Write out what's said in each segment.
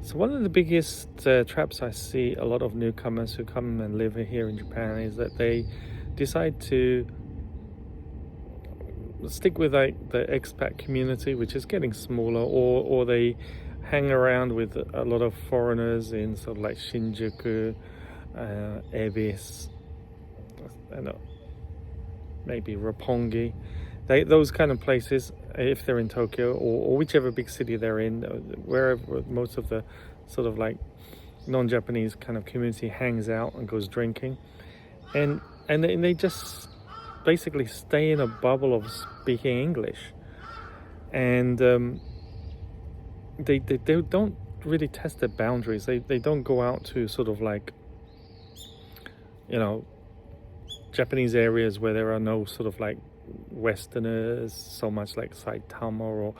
So one of the biggest traps I see a lot of newcomers who come and live here in Japan is that they decide to stick with like the expat community, which is getting smaller, or they hang around with a lot of foreigners in sort of like Shinjuku, Ebis, and maybe Roppongi. Those kind of places, if they're in Tokyo or whichever big city they're in, wherever most of the sort of like non-Japanese kind of community hangs out and goes drinking, and they just basically stay in a bubble of speaking English, and they don't really test their boundaries. They don't go out to sort of like, you know, Japanese areas where there are no sort of like Westerners so much, like Saitama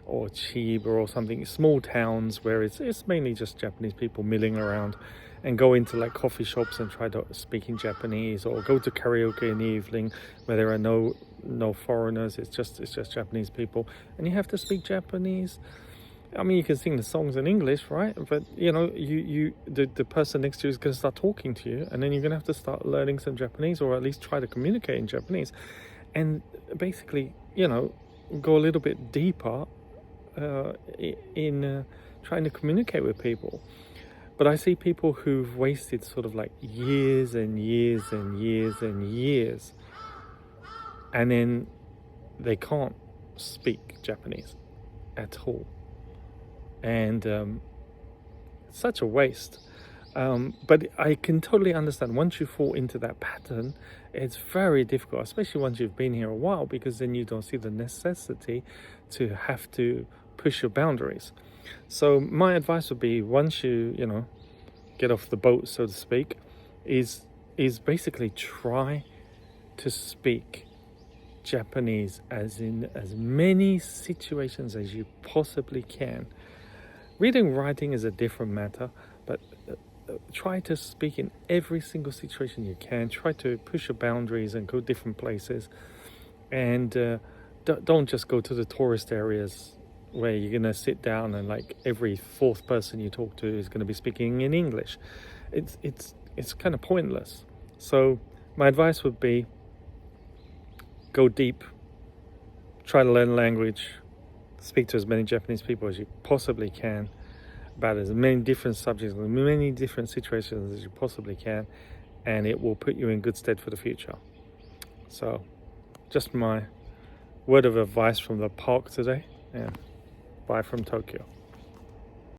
or Chiba or something, small towns where it's mainly just Japanese people milling around, and go into like coffee shops and try to speak in Japanese, or go to karaoke in the evening where there are no foreigners. It's just Japanese people, and you have to speak Japanese. I mean, you can sing the songs in English, right? But you know, the person next to you is going to start talking to you, and then you're going to have to start learning some Japanese, or at least try to communicate in Japanese, and basically, you know, go a little bit deeper in trying to communicate with people. But I see people who've wasted sort of like years and years and years and years, and then they can't speak Japanese at all. And such a waste. But I can totally understand, once you fall into that pattern, it's very difficult, especially once you've been here a while, because then you don't see the necessity to have to push your boundaries. So my advice would be, once you know, get off the boat, so to speak, is basically try to speak Japanese as in as many situations as you possibly can. Reading and writing is a different matter, but try to speak in every single situation you can. Try to push your boundaries and go different places, and don't just go to the tourist areas where you're gonna sit down and like every fourth person you talk to is gonna be speaking in English. It's kind of pointless. So my advice would be, go deep, try to learn language, speak to as many Japanese people as you possibly can, about as many different subjects, many different situations as you possibly can, and it will put you in good stead for the future. So, just my word of advice from the park today, and bye from Tokyo.